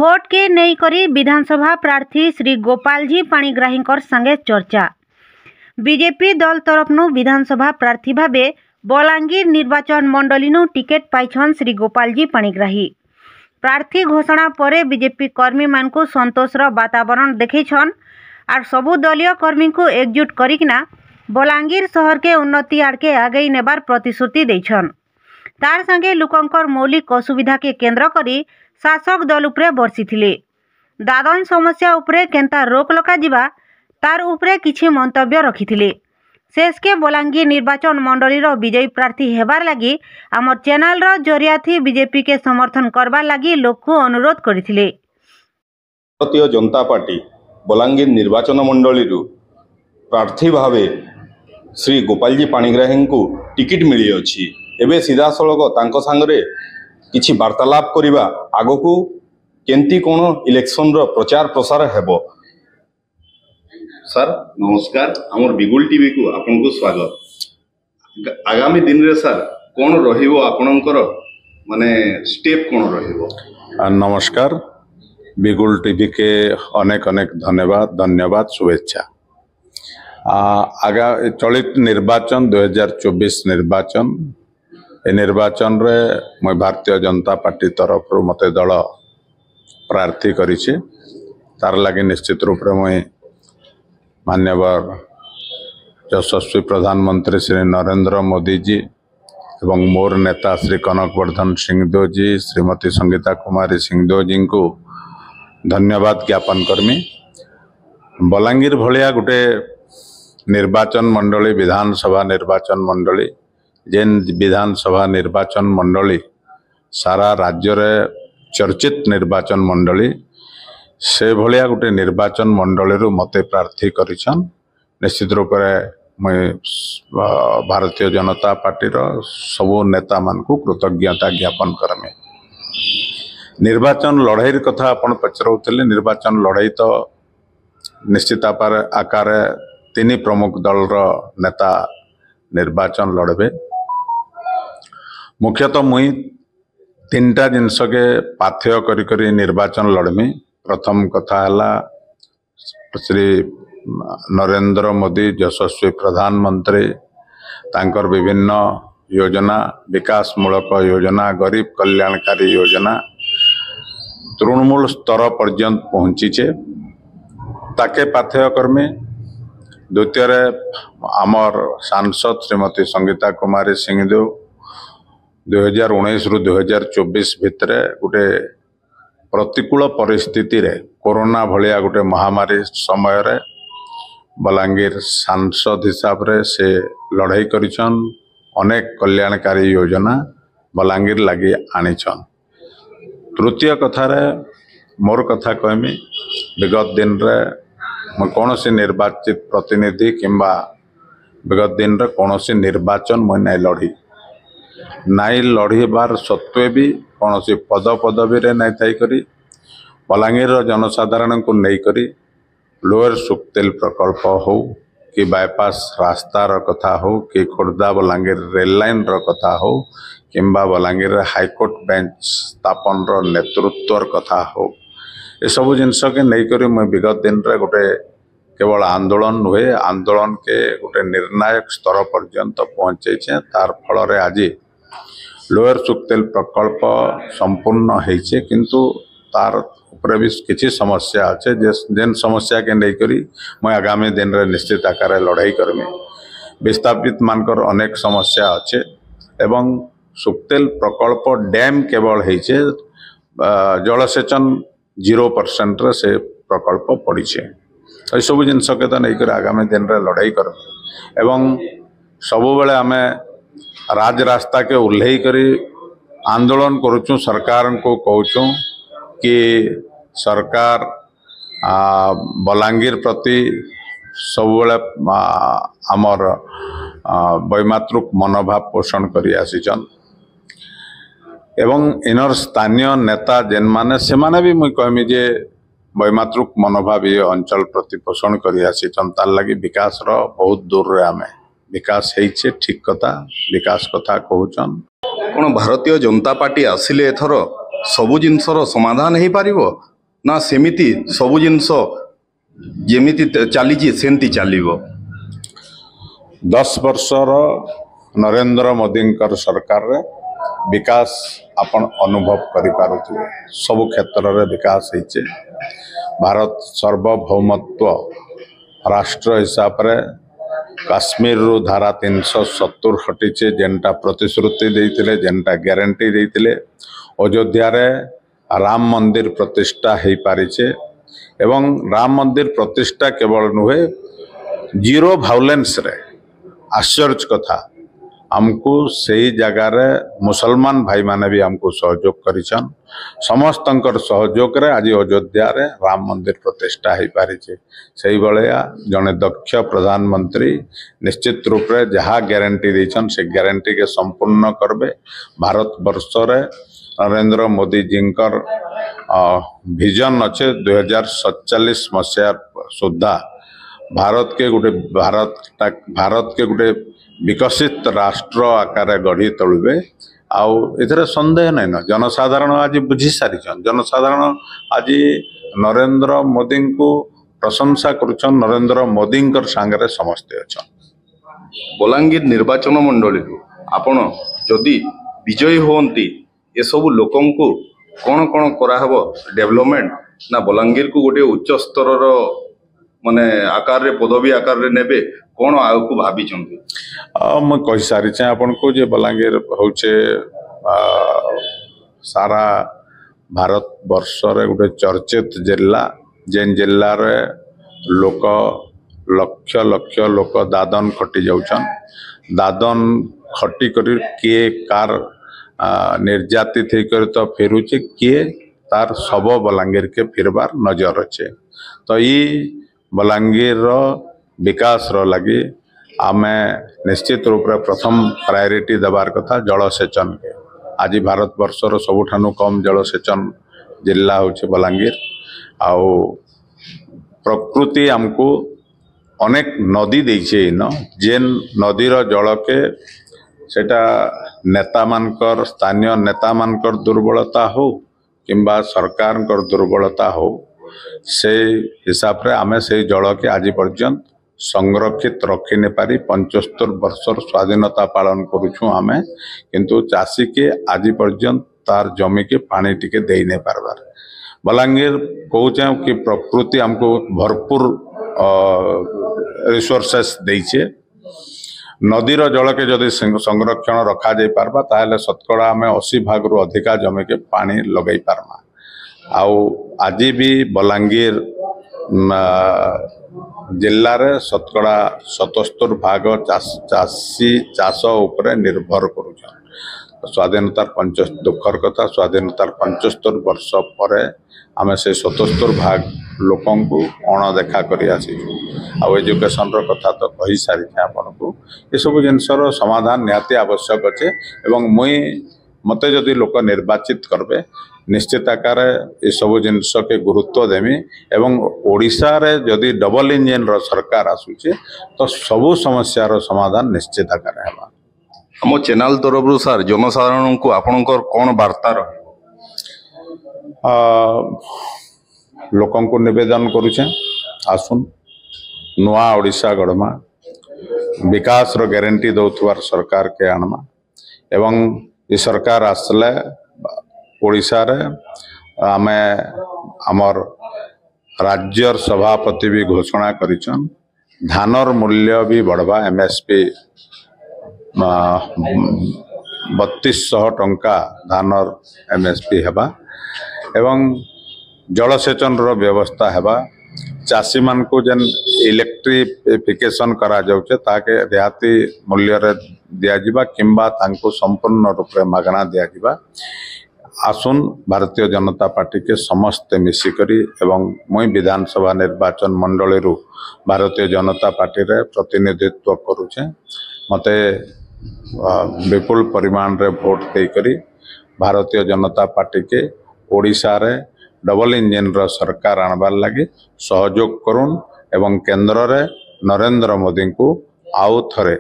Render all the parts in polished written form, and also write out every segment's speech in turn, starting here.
Vote के नहीं करी विधानसभा प्रार्थी श्री गोपालजी पाणिग्राही संगे चर्चा। बीजेपी दल तरफनु विधानसभा प्रार्थी भावे बलांगीर निर्वाचन मंडली टिकेट पाइछन श्री गोपालजी पाणिग्राही। प्रार्थी घोषणा पर बीजेपी कर्मी मानकु संतोषर वातावरण देखैछन आर सबु दलीय कर्मी को एकजुट करिकिना बलांगीर शहर के उन्नति आड़के आगे नेबार प्रतिश्रुति दैछन। तार संगे लोकंकर मौलिक असुविधा के केंद्र करी शासक दल उपरे बर्षिथिले। दादन समस्या उपरे केंता रोक लगा जिबा तार उपरे किछि मंतव्य रखिथिले। शेष के बलांगीर निर्वाचन मंडली विजयी प्रार्थी हेबार लगी आमर चैनल रो जरिया थी बीजेपी के समर्थन करबार लगी लोक को अनुरोध करथिले। भारतीय जनता पार्टी बलांगीर निर्वाचन मंडली प्रार्थी भावे श्री गोपालजी पाणिग्राही को टिकट मिली अछि। एबे सीधा सड़क तांको सांगरे किछि वार्तालाप करिबा आगकू केंती कोन इलेक्शन रो प्रचार प्रसार हेबो। सर नमस्कार, हमर बिगुल टीवी को आपन को स्वागत। आगामी दिन रे सर कोन रहिबो आपनकर माने स्टेप कोन रहिबो? नमस्कार, बिगुल टीवी के अनेक अनेक धन्यवाद शुभेच्छा। आगा चलित निर्वाचन 2024 निर्वाचन ए निर्वाचन रे मैं भारतीय जनता पार्टी तरफ मते दल प्रार्थी करिछि। तार लगे निश्चित रूप रे मैं मान्यवर यशस्वी प्रधानमंत्री श्री नरेंद्र मोदी जी एवं मोर नेता श्री कनकवर्धन सिंहदेव जी, श्रीमती संगीता कुमारी सिंहदेव जी को धन्यवाद ज्ञापन करमी। बलांगीर भलिया गोटे निर्वाचन मंडली विधानसभा निर्वाचन मंडली जेन विधानसभा निर्वाचन मंडली सारा राज्य रे चर्चित निर्वाचन मंडली से भलिया गोटे निर्वाचन मंडली रू मते प्रार्थी करिछन। निश्चित रूप रे मैं भारतीय जनता पार्टी रो सबो नेता मान को कृतज्ञता ज्ञापन करमे। निर्वाचन लड़ाई कथा आपण पचरउतले। निर्वाचन लड़ाई तो निश्चित आकार तीन प्रमुख दल रो नेता निर्वाचन लड़बे। मुख्यतः मुई तीनटा जिनस के पाथ्य करी निर्वाचन लड़मी। प्रथम कथा हला श्री नरेंद्र मोदी यशस्वी प्रधानमंत्री तांकर विभिन्न योजना, विकास मूलक योजना, गरीब कल्याणकारी योजना तृणमूल स्तर पर्यंत पहुंचीचे ताके पाथ्य कर्मी। द्वितीय आमर सांसद श्रीमती संगीता कुमारी सिंहदेव 2019 रु 2024 भितर गोटे प्रतिकूल परिस्थिति रे कोरोना भलिया गोटे महामारी समय रे बलांगीर सांसद हिसाब रे से लड़ाई करिछन। अनेक कल्याणकारी योजना बलांगीर लगी आनिछन। तृतीय कथा रे मोर कथा कहमी। विगत दिन रे मैं कौन सी निर्वाचित प्रतिनिधि किंबा विगत दिन रे कौन सी निर्वाचन मैं नहीं लड़ी बार सत्वे भी कौन सी पद पदवी रे नहीं थाई करी बलांगीर जनसाधारण को नहीं करी लोअर सुक्तेल प्रकल्प हो कि बायपास रास्तार कथा हो कि खोर्धा बलांगीर रेल लाइन कथा हो किंबा बलांगीर हाईकोर्ट बेंच स्थापन नेतृत्वर कथा हो, ये सब जिनस के नहीं करी मैं विगत दिन रे गोटे केवल आंदोलन हुए आंदोलन के गोटे निर्णायक स्तर पर्यंत पहुंचे। तार फल रे आज लोअर सुक्तेल प्रकल्प संपूर्ण होइछे किंतु तार ऊपर भी किसी समस्या अच्छे जेन समस्या के नहीं करी मैं आगामी दिन रे निश्चित आकार लड़ाई करमी। विस्थापित मानकर अनेक समस्या अच्छे एवं सुक्तेल प्रकल्प डैम केवल होइछे जलसेचन 0% रे से प्रकल्प पड़ी है। सब जिनस के तो नहीं कर आगामी दिन रे लड़ाई कर एवं सबु बेले आमे राज रास्ता के उल्लेख करी आंदोलन करुचु। सरकार को कहूँ कि सरकार बलांगीर प्रति सब बेले आमर वैमातृक मनोभाव पोषण करी आसीचन एवं इनर स्थानीय नेता जेन माने से माने भी मुई कहमी जे वैमातृक मनोभाव ये अंचल प्रति पोषण करी आसीचन। तार लगी विकास रो बहुत दूर रे आमे विकास हेइछे। ठीक कथा विकास कथा कहूचन। कोन भारतीय जनता पार्टी आसिले एथर सबु जिनसर समाधान हो पारिबो ना सेमिति सबु जिनस जेमिति चली सेमती चलो 10 वर्षर नरेंद्र मोदी सरकार रे विकास आपण अनुभव करिपारुथिबे सब क्षेत्र रे विकास होइचे। भारत सार्वभौमत्व राष्ट्र हिसाब रे काश्मीर रु धारा 370 हटिचे जेनटा प्रतिश्रुति देइतिले जेनटा ग्यारंटी देइतिले अयोध्या रे राम मंदिर प्रतिष्ठा हो पारिचे एवं राम मंदिर प्रतिष्ठा केवल नुहे जीरो वायलेंस रे आश्चर्य कथा हमको सही जगार मुसलमान भाई माने भी हमको सहयोग करिछन समस्तंकर सहयोग रे आज अयोध्या रे राम मंदिर प्रतिष्ठा हो पारिचे। सही भलिया जने दक्ष प्रधानमंत्री निश्चित रूप रे जहाँ ग्यारंटी देछन से ग्यारंटी के संपूर्ण करबे। भारत वर्ष रे नरेंद्र मोदी जींकर विजन अच्छे 2047 मसीहा सुधा भारत के गोटे विकसित राष्ट्र आकार गढ़ी तोड़े आउ एथरे संदेह नहीं न जनसाधारण आज बुझी सारी जनसाधारण आज नरेंद्र मोदी को प्रशंसा करुछन नरेंद्र मोदी सांगे समस्ते अच्छा। बलांगीर निर्वाचन मंडली आपण जदि विजयी होती ये सब लोकन को कौन कौन कराहब डेवलपमेंट ना बलांगीर को गोटे उच्च स्तर माने आकार रे पदवी आकार रे नेबे कौन आगु भाभी मुझे कही सारी आपन को जे बलांगीर होचे सारा भारत वर्ष रे गोटे चर्चित जिला जेन जिल्ला रे लोक लक्ष लक्ष लोक दादन खटी जाउछन दादन खटी करी किए कार निर्यातित होकर तो फेरुचे किए तार सब बलांगीर के फिरबार नजर अच्छे। तो ये बलांगीर विकास लगी आमे निश्चित रूप से प्रथम प्रायोरिटी देवार कथा जलसेचन के। आज भारत वर्षर सबुठानु कम जलसेचन जिला होचे बलांगीर आउ प्रकृति हमको अनेक नदी देइछे न जेन नदीर जल के सेटा नेता मानकर स्थानीय नेता मानकर दुर्बलता हो किंबा सरकार दुर्बलता हो से हिसाब रे आमे से जल के आज पर्यंत संरक्षित रखी ने पारी 75 वर्षर स्वाधीनता पालन करुछु आमे किंतु चाषी के आज पर्यंत तार जमी के पानी टिके दे नहीं पारबार। बलांगीर कहूँ कि प्रकृति हमको भरपूर रिसोर्सेस देइछे नदीर जल के जदि संरक्षण रखा जाई पारबा ताहले शतकड़ा आम 80 भाग रु अधिका जमी के पानी लगे पारमा। आउ आज भी बलांगीर जिल्ला रे शतकड़ा 77 भाग चाषी चाष उपरे निर्भर करुछन। स्वाधीनतार दुखर कथा स्वाधीनतार 75 वर्ष पर आम से 77 भाग लोकन को अणदेखा कर एजुकेशन कथा तो कही सारी आपन को ये सब जिनसर समाधान निहाती आवश्यक अच्छे एवं मुई मते जदि लोक निर्वाचित करबे निश्चित आकार ये सब जिनस के गुरुत्व देमी एवं ओडिशा रे जदि डबल इंजन रो सरकार आसुचे तो सबु समस्या रो समाधान निश्चित आकार हेबा। हम चैनल तरफ रु सर जनसाधारण को आपनकर कौन वार्ता रही लोकन को निवेदन करुचे आसुन नुआ ओडिशा गढ़मा विकास रो गारंटी दौथुवार सरकार के आनमा एवं ये सरकार आसले ओडिशा रे आमे आमर राज्यर सभापति भी घोषणा करिछन धानर मूल्य भी बढ़वा एमएसपी 3200 टंका धानर एमएसपी हेबा एवं जलसेचन रो व्यवस्था हेबा चाषी मान को जेन इलेक्ट्रिफिकेशन करा जाउचे ताके रियाती मूल्य रे दिया जिबा किंबा तांको संपूर्ण रूप रे मागना दिया जिबा। आसुन भारतीय जनता पार्टी के समस्त मिसिकरी एवं मुई विधानसभा निर्वाचन मंडली रु भारतीय जनता पार्टी रे प्रतिनिधित्व करुचे मते विपुल परिमाण रे भोट दे करी भारतीय जनता पार्टी के ओडिशा रे डबल इंजन रो सरकार आनबार लगी सहयोग करुन एवं केंद्र रे नरेंद्र मोदी को आउ थरे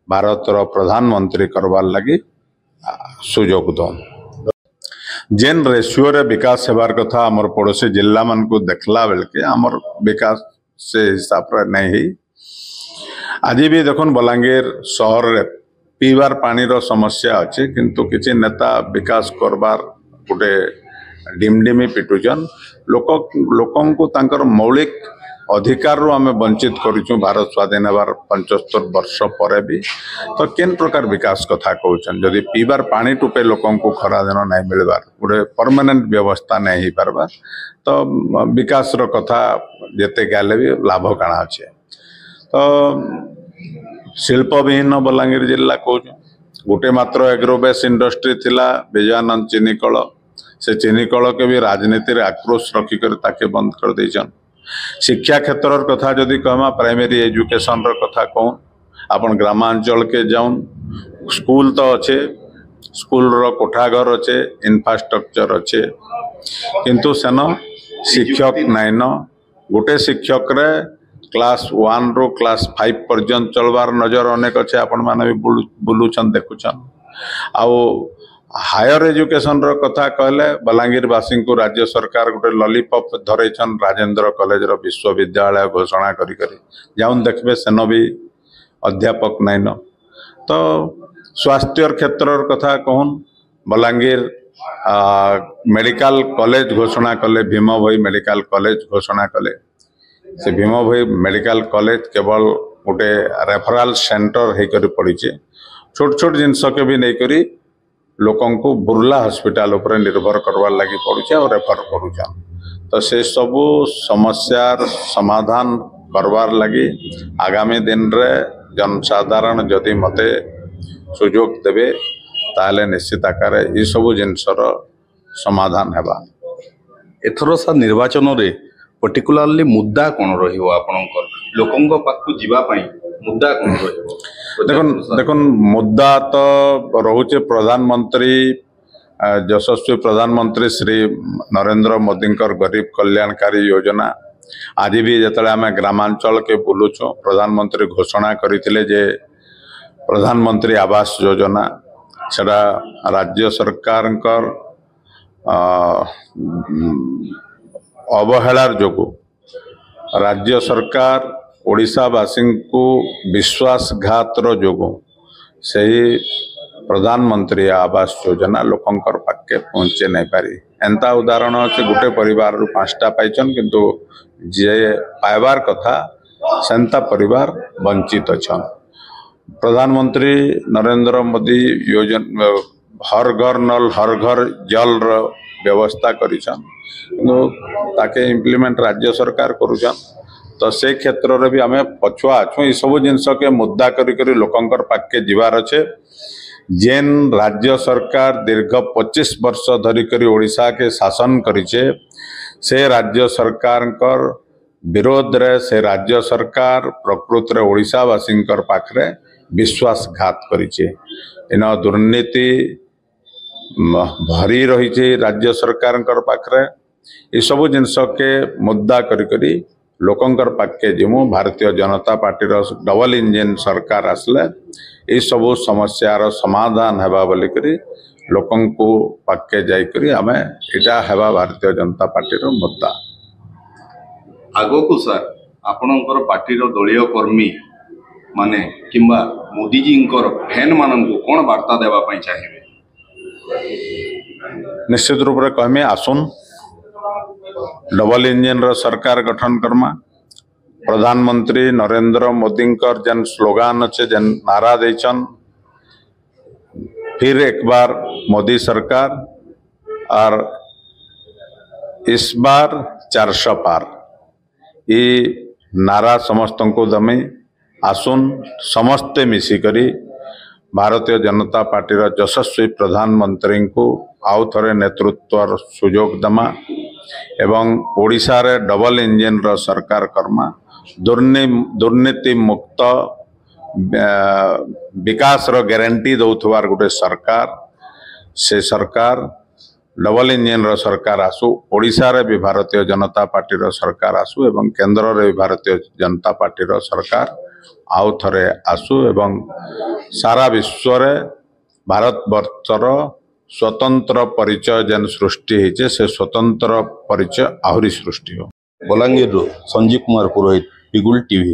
भारत रो प्रधानमंत्री करवार लगी सुयोग दन। जेन रेशियो रे विकास हेबार कथा आमर पड़ोसी जिला मान को देखला बेल के आमर विकास से हिसाब रे नहीं ही आज भी देखुन बलांगीर शहर रे पीवार पानी रो समस्या अच्छे किंतु किसी नेता विकास करबार गोटे डिमडिमी पिटुचन लोकन को तांकर मौलिक अधिकार रो आमे वंचित करूँ भारत स्वाधीन होवार 75 वर्ष पर भी तो केन प्रकार विकास कथा कहउछन जदि पीबार पानी टुपे लोकन को खरा दिन नहीं मिलबार गोटे परमानेंट व्यवस्था नहीं ही पारबा तो विकास रो कथा जेते गाले भी लाभ काना अच्छे तो शिल्प विहीन बलांगीर जिला कहूँ गोटे मात्र एग्रोबेस इंडस्ट्री थिला विजयानंद चीनी कल से चीनी कल के भी राजनीति रे आक्रोश रखिकर ताके बंद कर देछन। शिक्षा क्षेत्र कथा जदि कहमा प्राइमरी एजुकेशन रो कथा कहूँ आपन ग्रामांचल के जाऊन स्कूल तो अच्छे स्कूल रो कोठाघर अच्छे इंफ्रास्ट्रक्चर अच्छे किंतु सेन शिक्षक नाइन गोटे शिक्षक रे क्लास 1 रो क्लास 5 पर्यंत चलवार नजर अनेक अच्छे आपण माने भी बुलुछन देखुछन आउ हायर एजुकेशन रो कथा कहले बलांगीर वासी को राज्य सरकार गोटे लॉलीपॉप धरैछन राजेंद्र कॉलेज रो विश्वविद्यालय घोषणा करी जाउन देखबे सेन भी अध्यापक नाइन तो स्वास्थ्य क्षेत्र कथा कहून बलांगीर मेडिकल कॉलेज घोषणा कले भीम भोई मेडिकल कॉलेज घोषणा कले से भीम भोई मेडिकल कॉलेज केवल गोटे रेफरल सेंटर होकर पड़ी छोट छोट जिनस के भी नहीं करी लोकन को बुर्ला हॉस्पिटल ऊपर निर्भर करवार लगी पड़ुचे और रेफर करूछन तो से सबू समस्यार समाधान करवार लगी आगामी दिन रे जनसाधारण जदि मते सुजोग देवे ताले निश्चित आकार ये सबू जिनसर समाधान हेबा। एथर सा निर्वाचन रे पर्टिकुलारली मुद्दा कौन रहिबो आपनकर लोकन को पाखु जीवा पई मुद्दा कौन रहिबो देखुन मुद्दा तो रोचे प्रधानमंत्री यशस्वी प्रधानमंत्री श्री नरेंद्र मोदी गरीब कल्याणकारी योजना आज भी जतले आम ग्रामांचल के बुलुचु प्रधानमंत्री घोषणा करथिले जे प्रधानमंत्री आवास योजना सेटा राज्य सरकार अवहेलार जोगु राज्य सरकार ओडिशावासी को विश्वासघातर जोगु से प्रधानमंत्री आवास योजना लोकंकर पाके पहुँचे नहीं पारी एंता उदाहरण अच्छे गोटे परिवार 5टा पाइछन किंतु जे पाइबार कथा सेंता परिवार वंचित अच्छा प्रधानमंत्री नरेंद्र मोदी योजना हर घर नल हर घर जल व्यवस्था करिछन ताके इम्प्लीमेंट राज्य सरकार करुछन तो से क्षेत्र रे भी आमे पछुआ अच्छु ये सब जिनस के मुद्दा करी लोकंकर पाके जीवार अच्छे जेन राज्य सरकार दीर्घ 25 वर्ष धरिकरी ओडिशा के शासन करिछे से राज्य सरकार विरोध रे से राज्य सरकार प्रकृत रे ओडिशावासी पाखरे विश्वासघात करिछे इन दुर्नीति भरी रही राज्य सरकार पाखरे ये सब जिनस के मुद्दा करी लोकंकर पाके जिमु Bharatiya Janata party double engine सरकार आसले ये सब समस्यार समाधान हेबा बोली करी लोकन को पाके जाइकरी आमे इटा हेबा भारतीय जनता पार्टी मुद्दा आगो को सर आपणकर पार्टी दलीय कर्मी माने किंबा मोदी जी फैन मानन को कौन वार्ता देवा पई चाहिए निश्चित रूप से कहमे आसुन डबल इंजिन रो सरकार गठन करमा प्रधानमंत्री नरेंद्र मोदी जन स्लोगान अच्छे जन नारा देचन फिर एक बार मोदी सरकार और इस बार 400 पार ये नारा समस्त को दमे आसुन समस्ते मिसिकरी भारतीय जनता पार्टी यशस्वी प्रधानमंत्री को आउ थे नेतृत्व सुजोग दमा एवं ओडिशा रे डबल इंजिन रो सरकार करमा दुर्नीति मुक्त विकास रो गारंटी दौथवार गोटे सरकार से सरकार डबल इंजिन रो सरकार आसु ओडिशा रे भी भारतीय जनता पार्टी रो सरकार आसु एवं केंद्र रे भी भारतीय जनता पार्टी रो सरकार आउ थरे आसु एवं सारा विश्व रे भारत वर्षर स्वतंत्र परिचय जेन सृष्टि होइछे से स्वतंत्र परिचय आहुरी सृष्टि हो। बलांगीर संजीव कुमार पुरोहित, पिगुल टीवी।